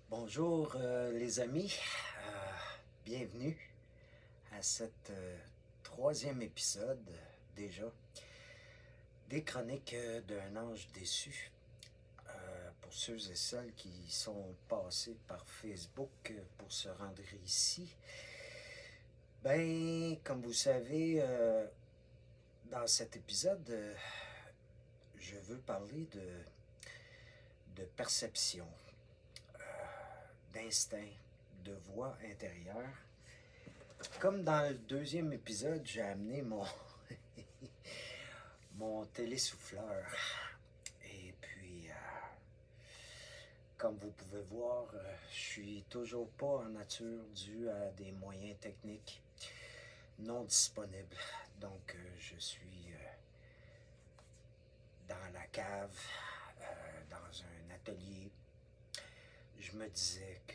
Bonjour les amis, bienvenue à cet troisième épisode déjà des chroniques d'un ange déçu. Pour ceux et celles qui sont passés par Facebook pour se rendre ici, ben comme vous savez, dans cet épisode, je veux parler de perception, d'instinct, de voix intérieure. Comme dans le deuxième épisode, j'ai amené mon télésouffleur. Et puis, comme vous pouvez voir, je suis toujours pas en nature dû à des moyens techniques non disponibles. Donc, je suis dans la cave, dans un atelier. Je me disais que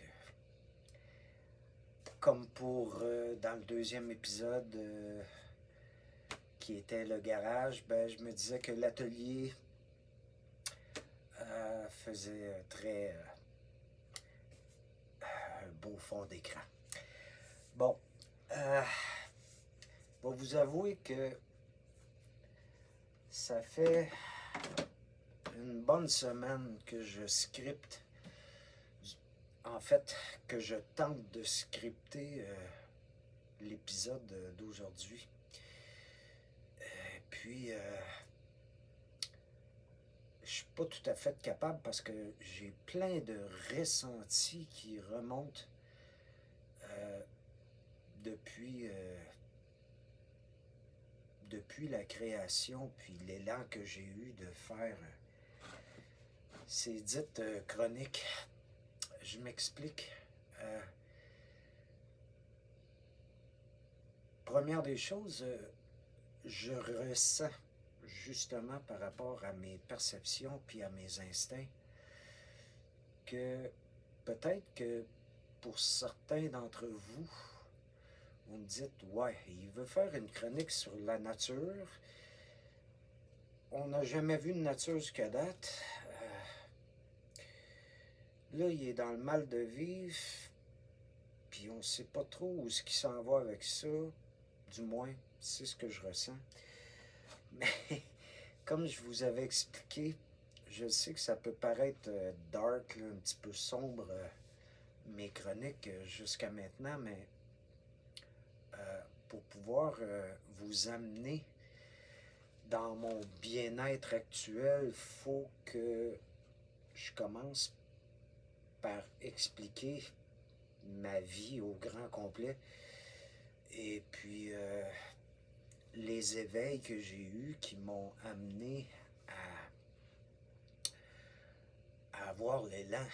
comme pour dans le deuxième épisode qui était le garage, ben, je me disais que l'atelier faisait très beau fond d'écran. Bon, je vais vous avouer que ça fait une bonne semaine que je scripte. En fait, que je tente de scripter l'épisode d'aujourd'hui. Puis, je suis pas tout à fait capable parce que j'ai plein de ressentis qui remontent depuis la création, puis l'élan que j'ai eu de faire ces dites chroniques. Je m'explique. Première des choses, je ressens justement par rapport à mes perceptions puis à mes instincts que peut-être que pour certains d'entre vous, vous me dites, ouais, il veut faire une chronique sur la nature. On n'a jamais vu de nature jusqu'à date. Là, il est dans le mal de vivre, puis on ne sait pas trop où ce qui s'en va avec ça. Du moins, c'est ce que je ressens. Mais comme je vous avais expliqué, je sais que ça peut paraître dark, là, un petit peu sombre, mes chroniques jusqu'à maintenant, mais pour pouvoir vous amener dans mon bien-être actuel, il faut que je commence par expliquer ma vie au grand complet. Et puis, les éveils que j'ai eus qui m'ont amené à avoir l'élan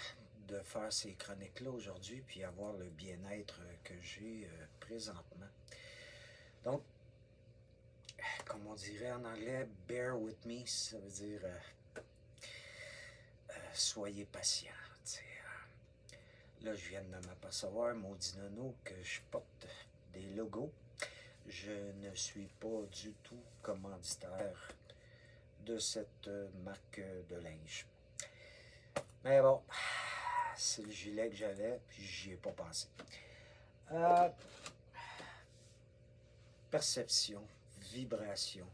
de faire ces chroniques-là aujourd'hui, puis avoir le bien-être que j'ai présentement. Donc, comme on dirait en anglais, bear with me, ça veut dire soyez patient. Là, je viens de m'apercevoir, maudit nono, que je porte des logos. Je ne suis pas du tout commanditaire de cette marque de linge. Mais bon, c'est le gilet que j'avais, puis j'y ai pas pensé. Perception, vibration,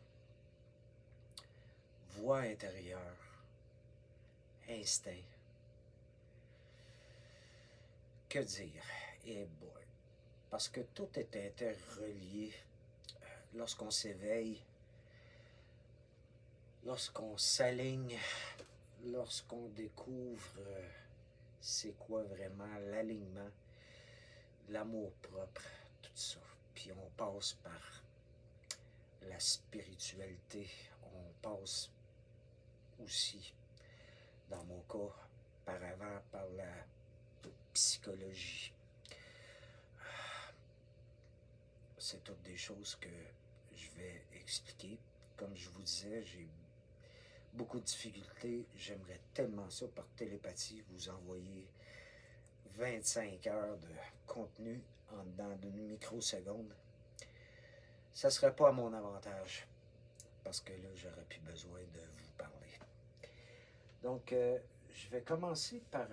voix intérieure, instinct. Que dire? Eh boy. Parce que tout est interrelié. Lorsqu'on s'éveille, lorsqu'on s'aligne, lorsqu'on découvre c'est quoi vraiment l'alignement, l'amour propre, tout ça. Puis on passe par la spiritualité, on passe aussi, dans mon cas, par avant, par la psychologie. C'est toutes des choses que je vais expliquer. Comme je vous disais, j'ai beaucoup de difficultés. J'aimerais tellement ça par télépathie, vous envoyer 25 heures de contenu en dedans d'une microseconde. Ça ne serait pas à mon avantage, parce que là, j'aurais plus besoin de vous parler. Donc, je vais commencer par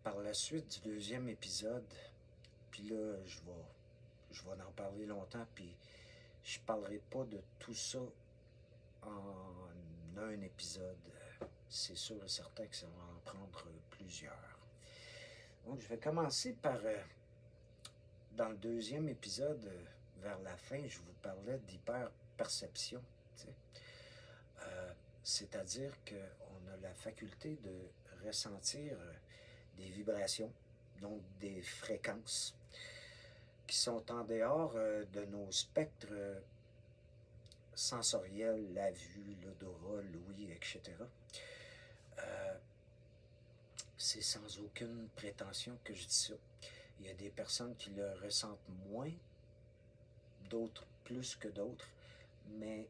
par la suite du deuxième épisode, puis là, je vais en parler longtemps, puis je parlerai pas de tout ça en un épisode. C'est sûr et certain que ça va en prendre plusieurs. Donc, je vais commencer par, dans le deuxième épisode, vers la fin, je vous parlais d'hyperperception. C'est-à-dire qu'on a la faculté de ressentir des vibrations, donc des fréquences, qui sont en dehors de nos spectres sensoriels, la vue, l'odorat, l'ouïe, etc. C'est sans aucune prétention que je dis ça. Il y a des personnes qui le ressentent moins, d'autres plus que d'autres, mais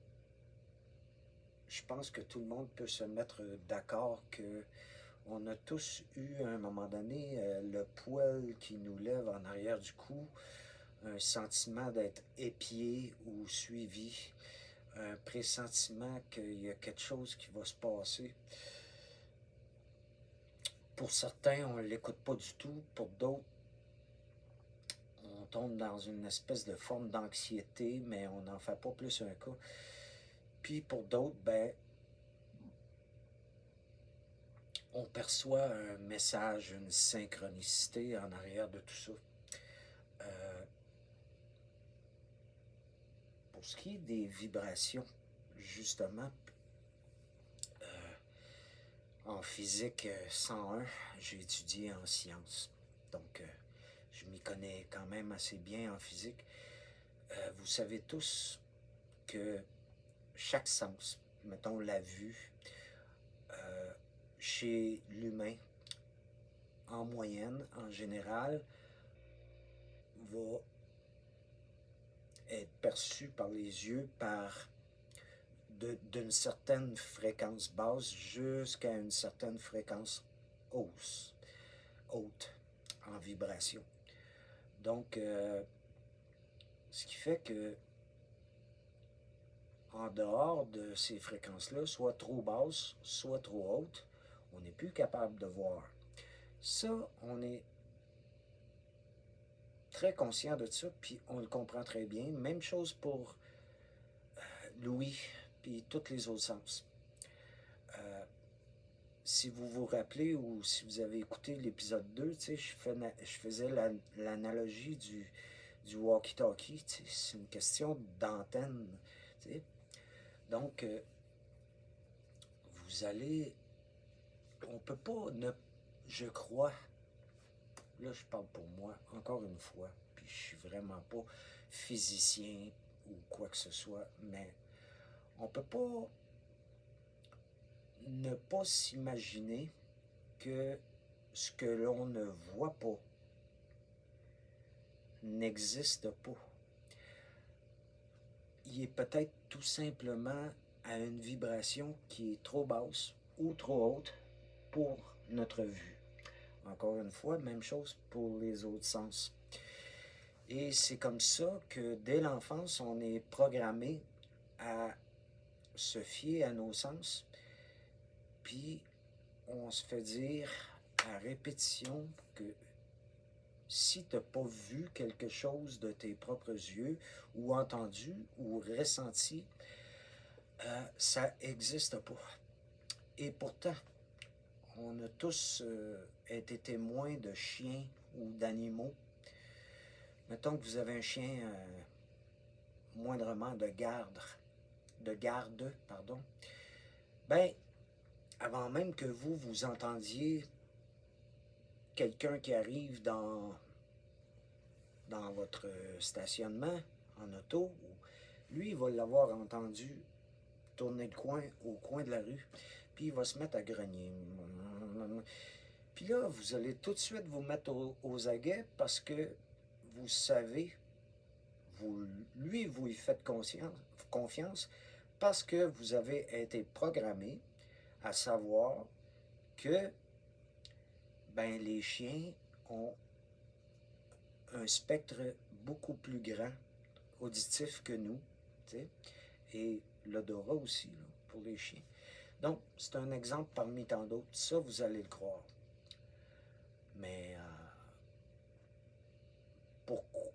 je pense que tout le monde peut se mettre d'accord que on a tous eu à un moment donné le poil qui nous lève en arrière du cou, un sentiment d'être épié ou suivi, un pressentiment qu'il y a quelque chose qui va se passer. Pour certains, on ne l'écoute pas du tout. Pour d'autres, on tombe dans une espèce de forme d'anxiété, mais on n'en fait pas plus un cas. Puis pour d'autres, ben, on perçoit un message, une synchronicité en arrière de tout ça. Pour ce qui est des vibrations, justement, en physique 101, j'ai étudié en sciences. Donc, je m'y connais quand même assez bien en physique. Vous savez tous que chaque sens, mettons la vue, chez l'humain, en moyenne, en général, va être perçu par les yeux par d'une certaine fréquence basse jusqu'à une certaine fréquence haute en vibration. Donc, ce qui fait que en dehors de ces fréquences-là, soit trop basses, soit trop hautes, on n'est plus capable de voir. Ça, on est très conscient de ça, puis on le comprend très bien. Même chose pour l'ouïe, puis tous les autres sens. Si vous vous rappelez ou si vous avez écouté l'épisode 2, je faisais l'analogie du walkie-talkie. C'est une question d'antenne. T'sais. Donc, vous allez... On peut pas je crois, là je parle pour moi, encore une fois, puis je suis vraiment pas physicien ou quoi que ce soit, mais on peut pas ne pas s'imaginer que ce que l'on ne voit pas n'existe pas. Il est peut-être tout simplement à une vibration qui est trop basse ou trop haute pour notre vue. Encore une fois, même chose pour les autres sens. Et c'est comme ça que dès l'enfance, on est programmé à se fier à nos sens, puis on se fait dire à répétition que si tu n'as pas vu quelque chose de tes propres yeux, ou entendu, ou ressenti, ça n'existe pas. Et pourtant, on a tous été témoins de chiens ou d'animaux. Mettons que vous avez un chien moindrement de garde, ben, avant même que vous entendiez quelqu'un qui arrive dans votre stationnement en auto, lui, il va l'avoir entendu tourner le coin au coin de la rue, puis il va se mettre à grogner. Puis là, vous allez tout de suite vous mettre aux aguets parce que vous savez, vous y faites confiance parce que vous avez été programmé à savoir que ben, les chiens ont un spectre beaucoup plus grand auditif que nous, t'sais, et l'odorat aussi, là, pour les chiens. Donc, c'est un exemple parmi tant d'autres. Ça, vous allez le croire. Mais pourquoi?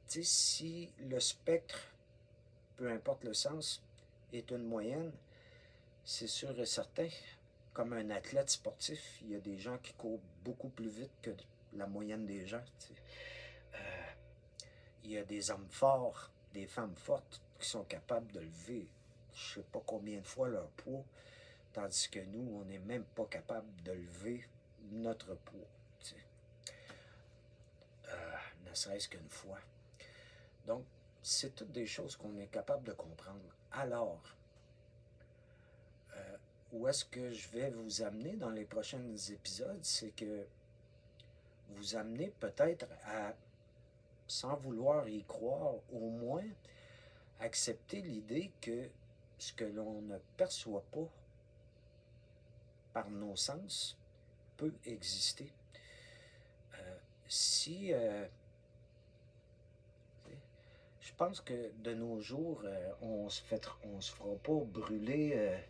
Tu sais, si le spectre, peu importe le sens, est une moyenne, c'est sûr et certain, comme un athlète sportif, il y a des gens qui courent beaucoup plus vite que la moyenne des gens. Tu sais. Il y a des hommes forts, des femmes fortes qui sont capables de lever je ne sais pas combien de fois leur poids, tandis que nous, on n'est même pas capable de lever notre poids. Tu sais. Ne serait-ce qu'une fois. Donc, c'est toutes des choses qu'on est capable de comprendre. Alors, où est-ce que je vais vous amener dans les prochains épisodes, c'est que vous amener peut-être à, sans vouloir y croire, au moins accepter l'idée que ce que l'on ne perçoit pas par nos sens peut exister. Si je pense que de nos jours, on se fera pas brûler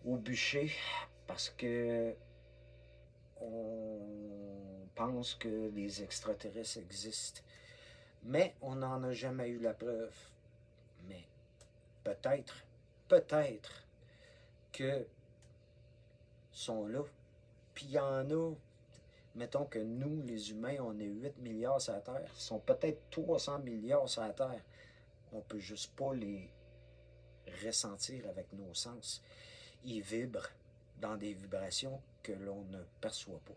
au bûcher parce que on pense que les extraterrestres existent. Mais on n'en a jamais eu la preuve. Mais peut-être que sont là. Puis il y en a, mettons que nous, les humains, on est 8 milliards sur la Terre. Ils sont peut-être 300 milliards sur la Terre. On peut juste pas les ressentir avec nos sens. Ils vibrent dans des vibrations que l'on ne perçoit pas.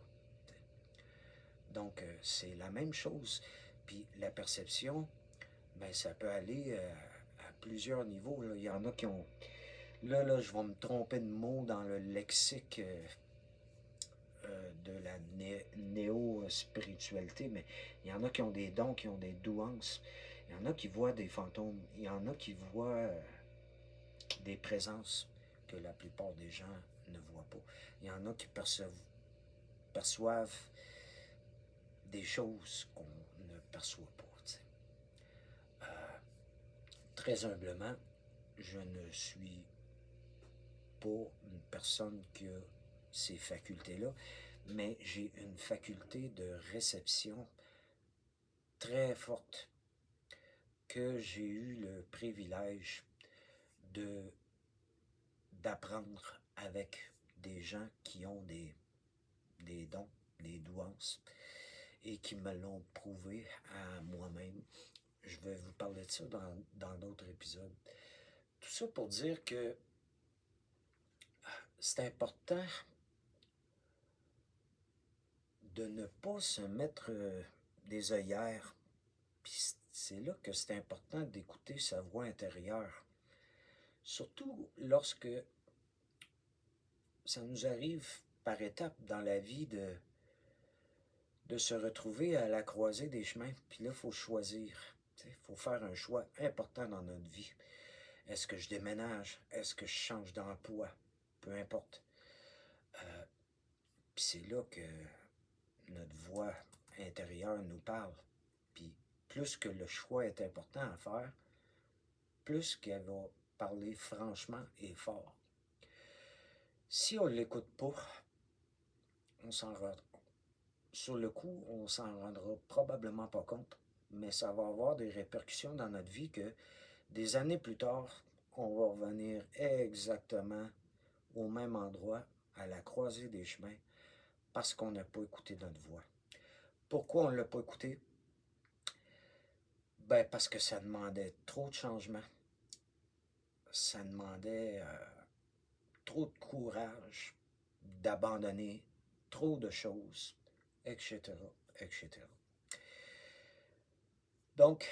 Donc, c'est la même chose. Puis la perception, ben, ça peut aller à plusieurs niveaux. Là. Il y en a qui ont... Là, je vais me tromper de mots dans le lexique de la néo-spiritualité, mais il y en a qui ont des dons, qui ont des douances. Il y en a qui voient des fantômes. Il y en a qui voient des présences que la plupart des gens ne voient pas. Il y en a qui perçoivent des choses qu'on ne perçoit pas. Très humblement, je ne suis pas une personne qui a ces facultés-là, mais j'ai une faculté de réception très forte que j'ai eu le privilège de d'apprendre avec des gens qui ont des dons, des douances, et qui me l'ont prouvé à moi-même. Je vais vous parler de ça dans d'autres épisodes. Tout ça pour dire que c'est important de ne pas se mettre des œillères. Puis c'est là que c'est important d'écouter sa voix intérieure. Surtout lorsque ça nous arrive par étapes dans la vie de se retrouver à la croisée des chemins. Puis là, il faut choisir. Il faut faire un choix important dans notre vie. Est-ce que je déménage? Est-ce que je change d'emploi? Peu importe. Puis c'est là que notre voix intérieure nous parle. Puis plus que le choix est important à faire, plus qu'elle va parler franchement et fort. Si on ne l'écoute pas, on s'en rend... Sur le coup, on s'en rendra probablement pas compte, mais ça va avoir des répercussions dans notre vie que des années plus tard, on va revenir exactement au même endroit, à la croisée des chemins, parce qu'on n'a pas écouté notre voix. Pourquoi on ne l'a pas écouté? Ben parce que ça demandait trop de changements. Ça demandait trop de courage d'abandonner trop de choses, etc., etc. Donc,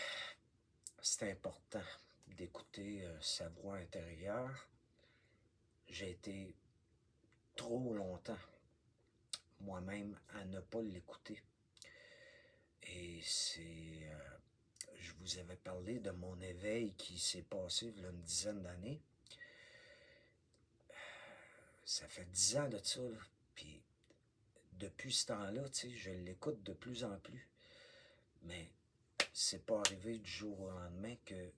c'est important d'écouter sa voix intérieure. J'ai été trop longtemps moi-même à ne pas l'écouter. Et je vous avais parlé de mon éveil qui s'est passé il y a une dizaine d'années. Ça fait 10 ans de ça, là. Puis depuis ce temps-là, tu sais, je l'écoute de plus en plus. Mais c'est pas arrivé du jour au lendemain que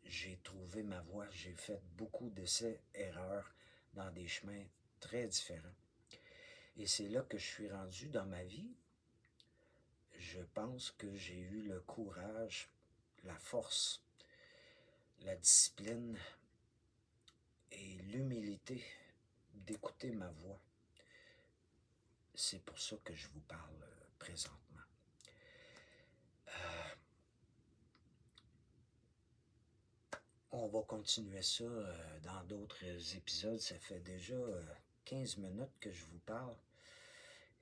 j'ai trouvé ma voie. J'ai fait beaucoup d'essais, erreurs dans des chemins très différents. Et c'est là que je suis rendu dans ma vie. Je pense que j'ai eu le courage, la force, la discipline et l'humilité d'écouter ma voix. C'est pour ça que je vous parle présentement. On va continuer ça dans d'autres épisodes. Ça fait déjà 15 minutes que je vous parle.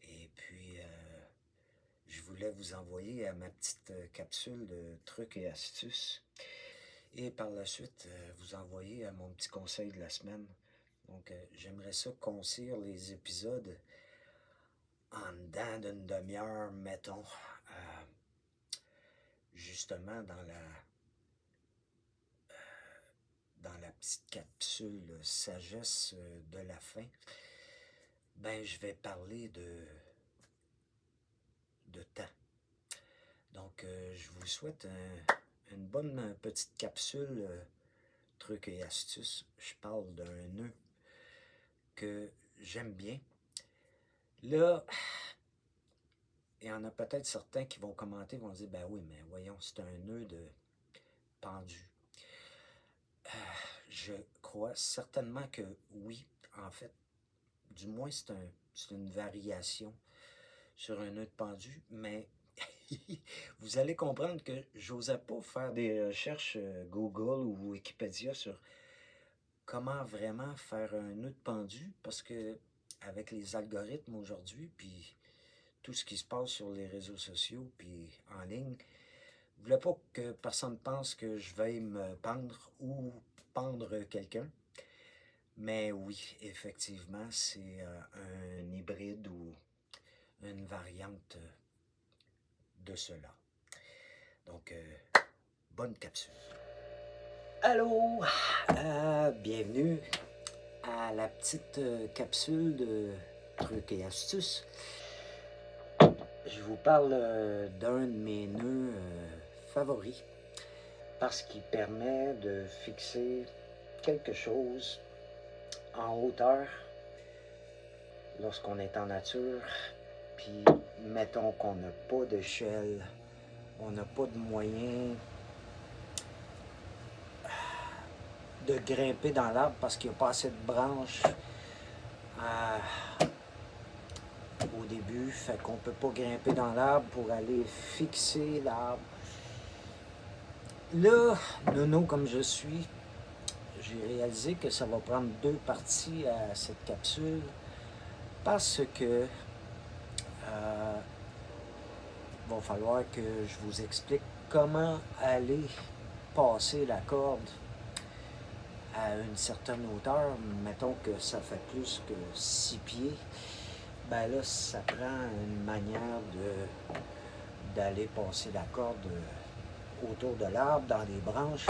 Et puis, je voulais vous envoyer à ma petite capsule de trucs et astuces. Et par la suite, vous envoyer à mon petit conseil de la semaine. Donc, j'aimerais ça concire les épisodes en dedans d'une demi-heure, mettons, justement dans la petite capsule sagesse de la fin. Ben, je vais parler de temps. Donc, je vous souhaite une bonne petite capsule trucs et astuces. Je parle d'un nœud que j'aime bien. Là, il y en a peut-être certains qui vont commenter, vont dire, ben oui, mais voyons, c'est un nœud de pendu. Je crois certainement que oui, en fait. Du moins, c'est une variation sur un nœud de pendu, mais vous allez comprendre que j'osais pas faire des recherches Google ou Wikipédia sur comment vraiment faire un nœud de pendu, parce que avec les algorithmes aujourd'hui, puis tout ce qui se passe sur les réseaux sociaux, puis en ligne, je voulais pas que personne pense que je vais me pendre ou pendre quelqu'un. Mais oui, effectivement, c'est un hybride ou une variante de cela. Donc, bonne capsule. Allô, bienvenue à la petite capsule de trucs et astuces. Je vous parle d'un de mes nœuds favoris parce qu'il permet de fixer quelque chose en hauteur lorsqu'on est en nature. Puis, mettons qu'on n'a pas d'échelle, on n'a pas de moyen de grimper dans l'arbre parce qu'il n'y a pas assez de branches au début, fait qu'on ne peut pas grimper dans l'arbre pour aller fixer l'arbre. Là, nono comme je suis, j'ai réalisé que ça va prendre 2 parties à cette capsule parce que va falloir que je vous explique comment aller passer la corde à une certaine hauteur. Mettons que ça fait plus que 6 pieds. Ben là, ça prend une manière d'aller passer la corde autour de l'arbre, dans les branches,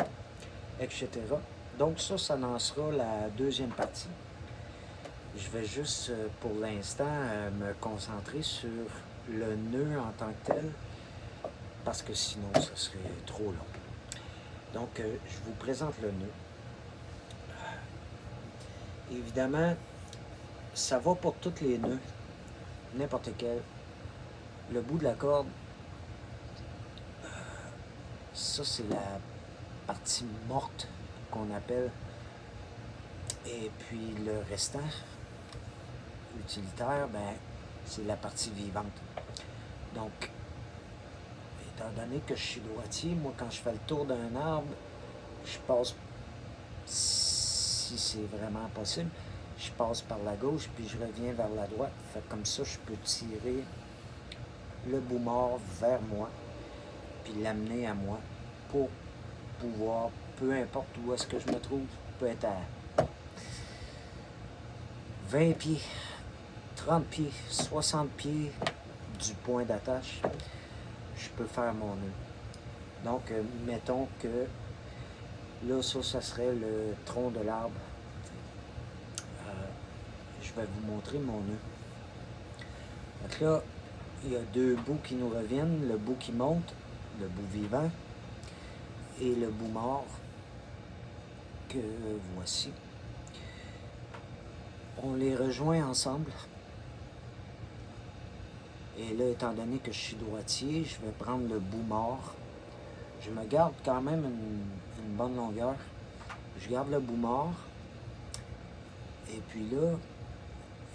etc. Donc ça en sera la deuxième partie. Je vais juste, pour l'instant, me concentrer sur le nœud en tant que tel, parce que sinon, ce serait trop long. Donc, je vous présente le nœud. Évidemment, ça va pour tous les nœuds, n'importe quel. Le bout de la corde, ça c'est la partie morte qu'on appelle. Et puis le restant, utilitaire, ben, c'est la partie vivante. Donc, étant donné que je suis droitier, moi quand je fais le tour d'un arbre, je passe, si c'est vraiment possible, je passe par la gauche puis je reviens vers la droite. Fait comme ça, je peux tirer le bout mort vers moi puis l'amener à moi pour pouvoir, peu importe où est-ce que je me trouve, peut être à 20 pieds, 30 pieds, 60 pieds du point d'attache, je peux faire mon nœud. Donc, mettons que là, ça serait le tronc de l'arbre. Je vais vous montrer mon nœud. Donc là, il y a 2 bouts qui nous reviennent, le bout qui monte, le bout vivant, et le bout mort que voici. On les rejoint ensemble Et là, étant donné que je suis droitier, je vais prendre le bout mort. Je me garde quand même une bonne longueur. Je garde le bout mort. Et puis là,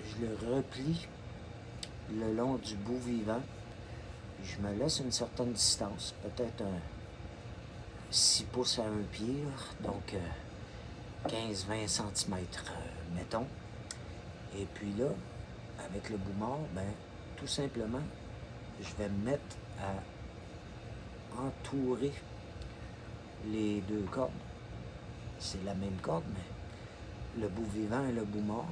je le replie le long du bout vivant. Je me laisse une certaine distance, peut-être 6 pouces à un pied, là, donc 15-20 cm, mettons. Et puis là, avec le bout mort, ben, tout simplement, je vais me mettre à entourer les deux cordes. C'est la même corde, mais le bout vivant et le bout mort.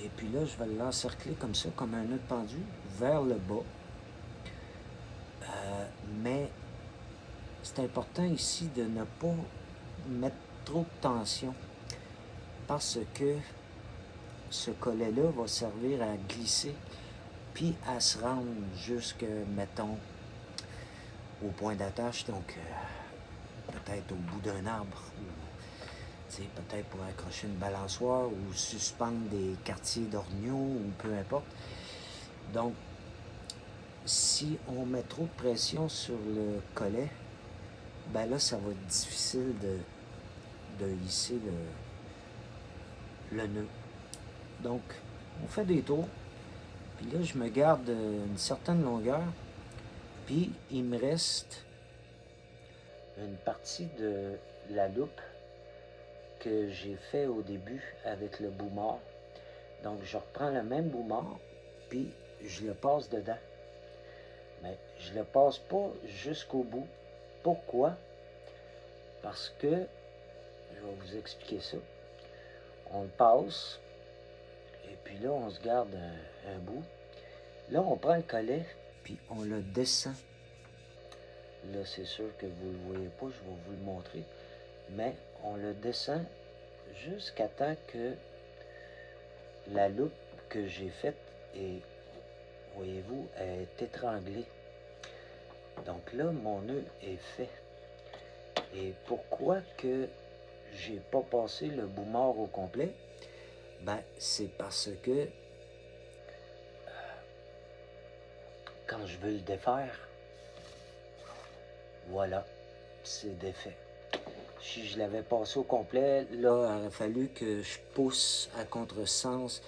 Et puis là, je vais l'encercler comme ça, comme un nœud pendu, vers le bas. Mais c'est important ici de ne pas mettre trop de tension parce que ce collet-là va servir à glisser puis à se rendre jusque, mettons, au point d'attache, donc peut-être au bout d'un arbre, ou peut-être pour accrocher une balançoire ou suspendre des quartiers d'orgnaux ou peu importe. Donc, si on met trop de pression sur le collet, ben là, ça va être difficile de hisser le nœud. Donc, on fait des tours. Puis là, je me garde une certaine longueur. Puis, il me reste une partie de la loupe que j'ai fait au début avec le bout mort. Donc, je reprends le même bout mort, puis je le passe dedans. Mais je le passe pas jusqu'au bout. Pourquoi? Parce que, je vais vous expliquer ça. On le passe, et puis là, on se garde un bout. Là, on prend le collet, puis on le descend. Là, c'est sûr que vous ne le voyez pas, je vais vous le montrer. Mais on le descend jusqu'à temps que la loupe que j'ai faite est, voyez-vous, est étranglée. Donc là, mon nœud est fait. Et pourquoi que j'ai pas passé le bout mort au complet? Ben, c'est parce que quand je veux le défaire, voilà, c'est défait. Si je l'avais passé au complet, là, il aurait fallu que je pousse à contresens.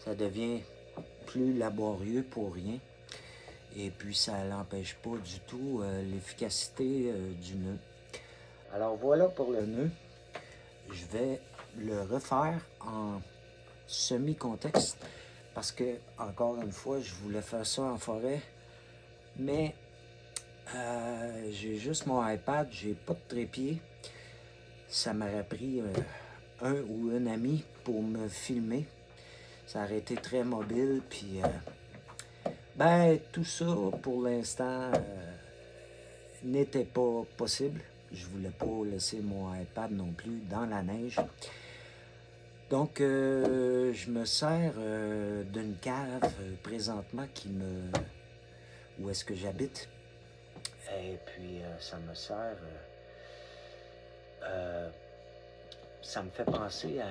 Ça devient plus laborieux pour rien. Et puis, ça n'empêche pas du tout l'efficacité du nœud. Alors, voilà pour le nœud. Je vais le refaire en semi-contexte parce que, encore une fois, je voulais faire ça en forêt. Mais j'ai juste mon iPad, j'ai pas de trépied. Ça m'aurait pris un ou une amie pour me filmer. Ça aurait été très mobile, puis ben tout ça pour l'instant n'était pas possible. Je voulais pas laisser mon iPad non plus dans la neige. Donc je me sers d'une cave présentement où est-ce que j'habite. Et puis ça me sert ça me fait penser à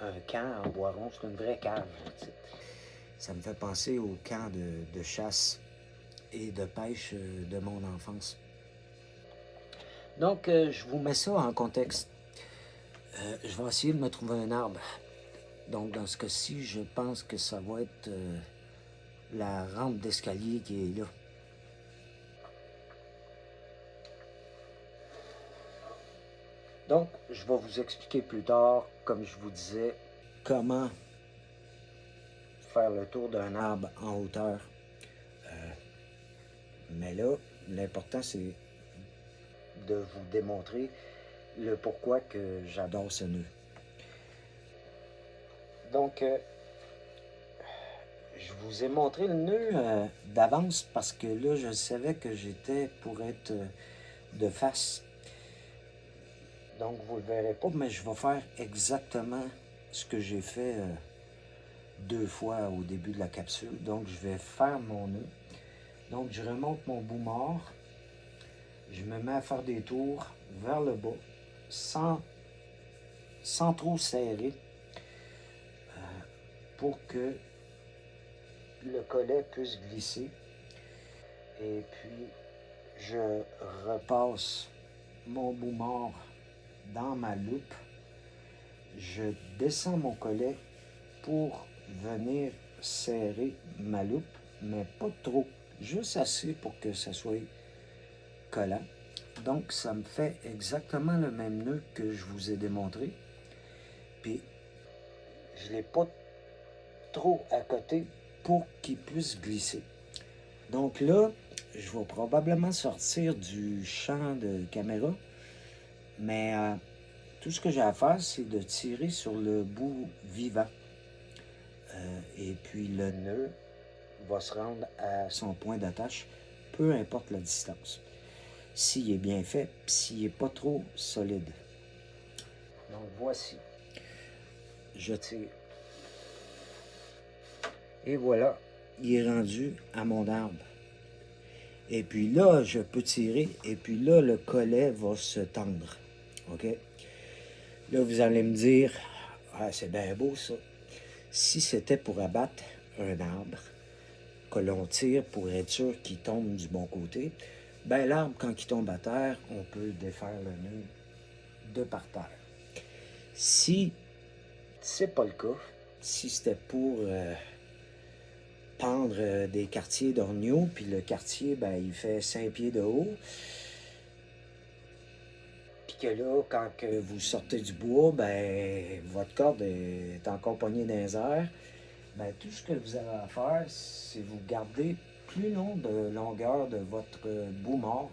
un camp en bois rond. C'est une vraie cave. Ça me fait penser au camp de chasse et de pêche de mon enfance. Donc, je vous mets ça en contexte. Je vais essayer de me trouver un arbre. Donc, dans ce cas-ci, je pense que ça va être la rampe d'escalier qui est là. Donc, je vais vous expliquer plus tard, comme je vous disais, comment faire le tour d'un arbre en hauteur. Mais là, l'important, c'est de vous démontrer le pourquoi que j'adore ce nœud. Donc, je vous ai montré le nœud d'avance parce que là, je savais que j'étais pour être de face. Donc, vous ne le verrez pas, mais je vais faire exactement ce que j'ai fait 2 fois au début de la capsule. Donc, je vais faire mon nœud. Donc, je remonte mon bout mort. Je me mets à faire des tours vers le bas sans trop serrer pour que le collet puisse glisser. Et puis, je repasse mon bout mort dans ma loupe. Je descends mon collet pour venir serrer ma loupe, mais pas trop, juste assez pour que ça soit collant. Donc, ça me fait exactement le même nœud que je vous ai démontré. Puis, je ne l'ai pas trop à côté pour qu'il puisse glisser. Donc là, je vais probablement sortir du champ de caméra, mais tout ce que j'ai à faire, c'est de tirer sur le bout vivant. Et puis le nœud va se rendre à son point d'attache, peu importe la distance. S'il est bien fait, s'il n'est pas trop solide. Donc voici. Je tire. Et voilà, il est rendu à mon arbre. Et puis là, je peux tirer, et puis là, le collet va se tendre. OK? Là, vous allez me dire, ah, c'est bien beau ça. Si c'était pour abattre un arbre, que l'on tire pour être sûr qu'il tombe du bon côté, ben l'arbre, quand il tombe à terre, on peut défaire le nœud de par terre. Si c'est pas le cas, si c'était pour pendre des quartiers d'orgnaux, puis le quartier, ben, il fait 5 pieds de haut, puis que là, quand que vous sortez du bois, ben, votre corde est encore pognée dans les airs, ben, tout ce que vous avez à faire, c'est vous garder plus long de longueur de votre bout mort,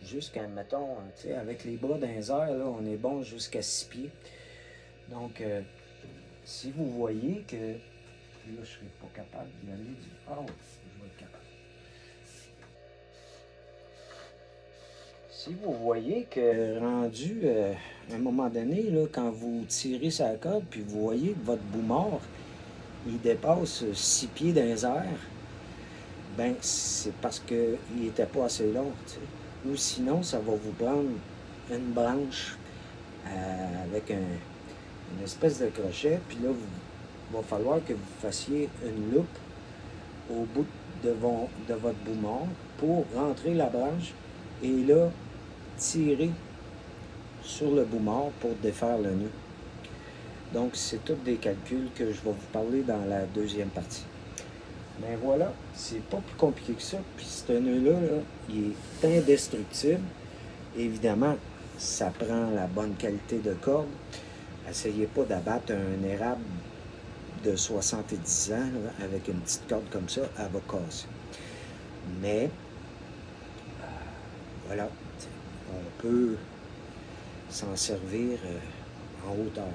jusqu'à, mettons, avec les bras dans les airs, là, on est bon jusqu'à 6 pieds. Donc, si vous voyez que, là, je ne serai pas capable d'y aller du... Ah oui, je vais être capable. Si vous voyez que rendu à un moment donné, là, quand vous tirez sa corde, puis vous voyez que votre bout mort, il dépasse 6 pieds dans les airs, ben c'est parce qu'il n'était pas assez long. T'sais. Ou sinon, ça va vous prendre une branche avec une espèce de crochet, puis là, il va falloir que vous fassiez une loupe au bout de votre bout mort pour rentrer la branche et là, tirer sur le bout mort pour défaire le nœud. Donc, c'est tous des calculs que je vais vous parler dans la deuxième partie. Mais voilà, c'est pas plus compliqué que ça. Puis ce nœud-là, là, il est indestructible. Évidemment, ça prend la bonne qualité de corde. Essayez pas d'abattre un érable de 70 ans là, avec une petite corde comme ça, elle va casser. Mais, voilà, on peut s'en servir en hauteur.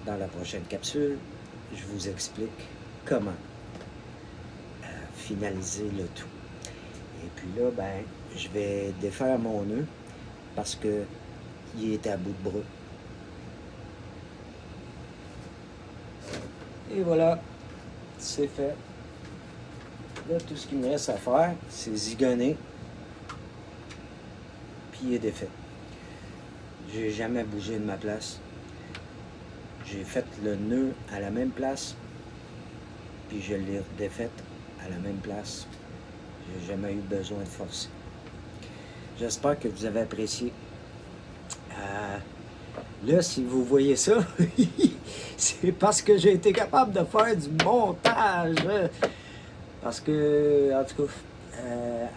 Dans la prochaine capsule, je vous explique comment finaliser le tout. Et puis là, ben, je vais défaire mon nœud parce que il est à bout de bras. Et voilà, c'est fait. Là, tout ce qu'il me reste à faire, c'est zigonner, puis il est défait. J'ai jamais bougé de ma place. J'ai fait le nœud à la même place, puis je l'ai défait à la même place. J'ai jamais eu besoin de forcer. J'espère que vous avez apprécié. Là, si vous voyez ça, c'est parce que j'ai été capable de faire du montage. Parce que, en tout cas,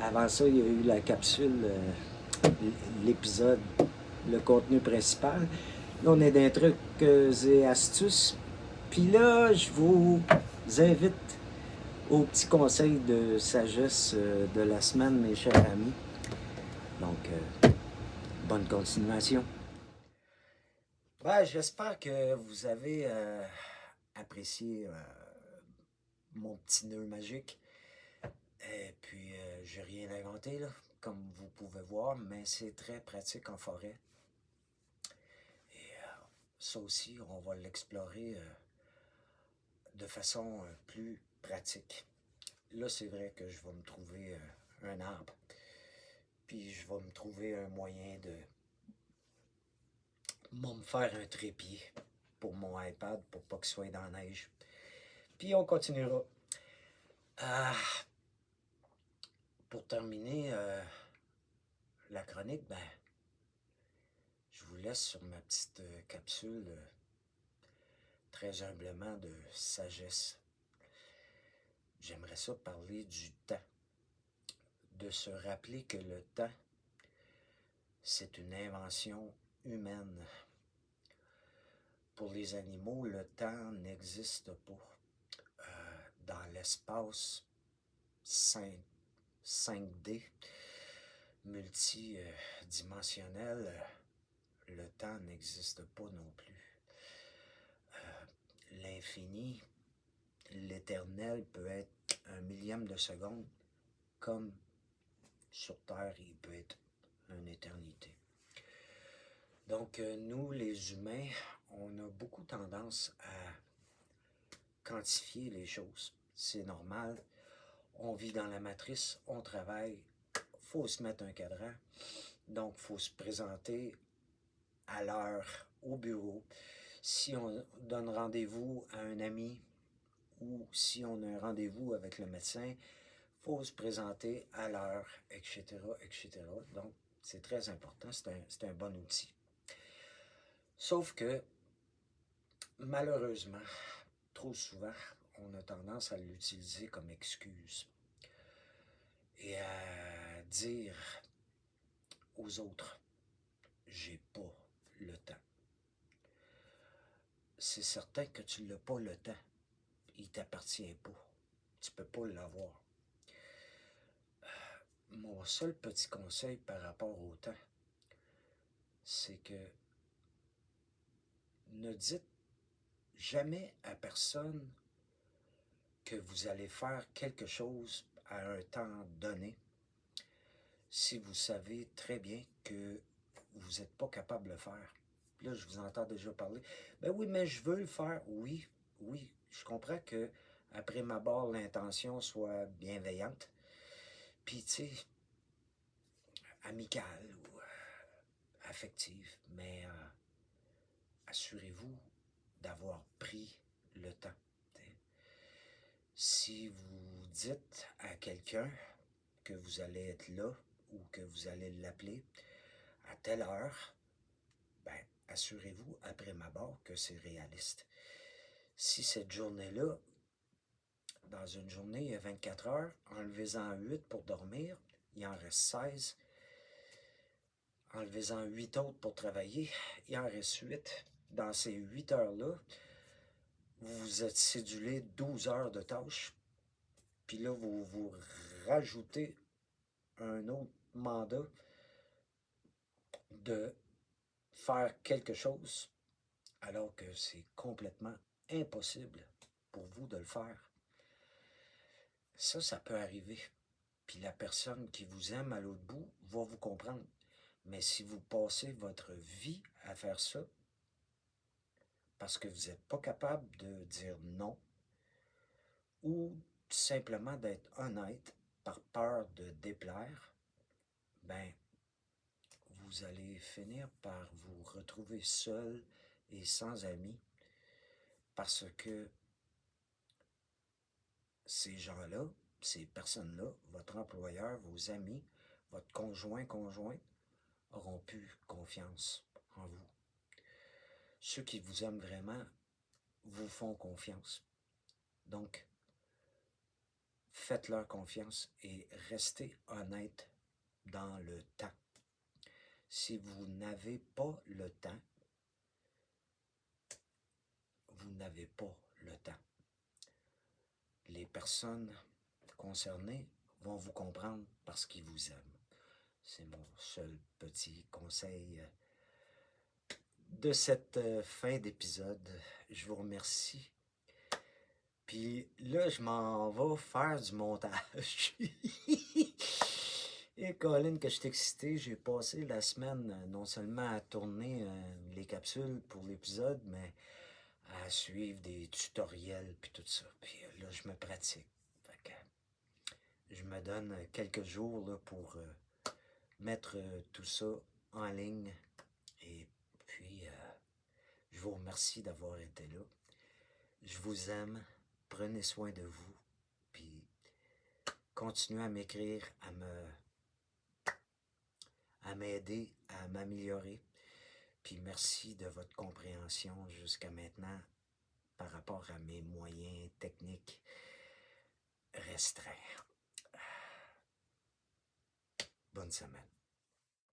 avant ça, il y a eu la capsule, l'épisode, le contenu principal. Là, on est dans trucs et astuces. Puis là, je vous invite au petit conseil de sagesse de la semaine, mes chers amis. Donc, bonne continuation. Ben, j'espère que vous avez apprécié mon petit nœud magique. Et puis, j'ai rien inventé, là, comme vous pouvez voir, mais c'est très pratique en forêt. Et ça aussi, on va l'explorer de façon plus pratique. Là, c'est vrai que je vais me trouver un arbre. Puis, je vais me trouver un moyen de me faire un trépied. pour mon iPad pour pas qu'il soit dans la neige. Puis on continuera. Ah, pour terminer la chronique, ben, je vous laisse sur ma petite capsule très humblement de sagesse. J'aimerais ça parler du temps. De se rappeler que le temps, c'est une invention humaine. Pour les animaux, le temps n'existe pas. Dans l'espace 5D, multidimensionnel, le temps n'existe pas non plus. L'infini, l'éternel peut être un millième de seconde, comme sur Terre, il peut être une éternité. Donc, nous, les humains, on a beaucoup tendance à quantifier les choses. C'est normal. On vit dans la matrice, on travaille, il faut se mettre un cadran. Donc, il faut se présenter à l'heure au bureau. Si on donne rendez-vous à un ami ou si on a un rendez-vous avec le médecin, il faut se présenter à l'heure, etc., etc. Donc, c'est très important, c'est un bon outil. Sauf que, malheureusement, trop souvent, on a tendance à l'utiliser comme excuse et à dire aux autres, j'ai pas le temps. C'est certain que tu n'as pas le temps. Il ne t'appartient pas. Tu ne peux pas l'avoir. Mon seul petit conseil par rapport au temps, c'est que ne dites jamais à personne que vous allez faire quelque chose à un temps donné si vous savez très bien que vous n'êtes pas capable de le faire. Là, je vous entends déjà parler. Ben oui, mais je veux le faire. Oui, oui, je comprends que après ma barre, l'intention soit bienveillante. Puis, tu sais, amicale ou affective. Mais assurez-vous d'avoir pris le temps. T'sais. Si vous dites à quelqu'un que vous allez être là ou que vous allez l'appeler à telle heure, ben, assurez-vous, après ma barre, que c'est réaliste. Si cette journée-là, dans une journée, il y a 24 heures, enlevez-en 8 pour dormir, il en reste 16. Enlevez-en 8 autres pour travailler, il en reste 8. Dans ces 8 heures-là, vous vous êtes cédulé 12 heures de tâches, puis là, vous rajoutez un autre mandat de faire quelque chose, alors que c'est complètement impossible pour vous de le faire. Ça peut arriver. Puis la personne qui vous aime à l'autre bout va vous comprendre. Mais si vous passez votre vie à faire ça, parce que vous n'êtes pas capable de dire non, ou simplement d'être honnête par peur de déplaire, ben, vous allez finir par vous retrouver seul et sans amis parce que ces gens-là, ces personnes-là, votre employeur, vos amis, votre conjoint, auront plus confiance en vous. Ceux qui vous aiment vraiment vous font confiance. Donc, faites-leur confiance et restez honnête dans le temps. Si vous n'avez pas le temps, vous n'avez pas le temps. Les personnes concernées vont vous comprendre parce qu'ils vous aiment. C'est mon seul petit conseil de cette fin d'épisode. Je vous remercie. Puis là, je m'en vais faire du montage. Et Colin, que je suis excité, j'ai passé la semaine non seulement à tourner les capsules pour l'épisode, mais à suivre des tutoriels puis tout ça. Puis là, je me pratique. Fait que je me donne quelques jours là, pour mettre tout ça en ligne. Et puis, je vous remercie d'avoir été là. Je vous aime. Prenez soin de vous. Puis continuez à m'écrire, à m'aider, à m'améliorer. Puis merci de votre compréhension jusqu'à maintenant par rapport à mes moyens techniques restreints. Bonne semaine.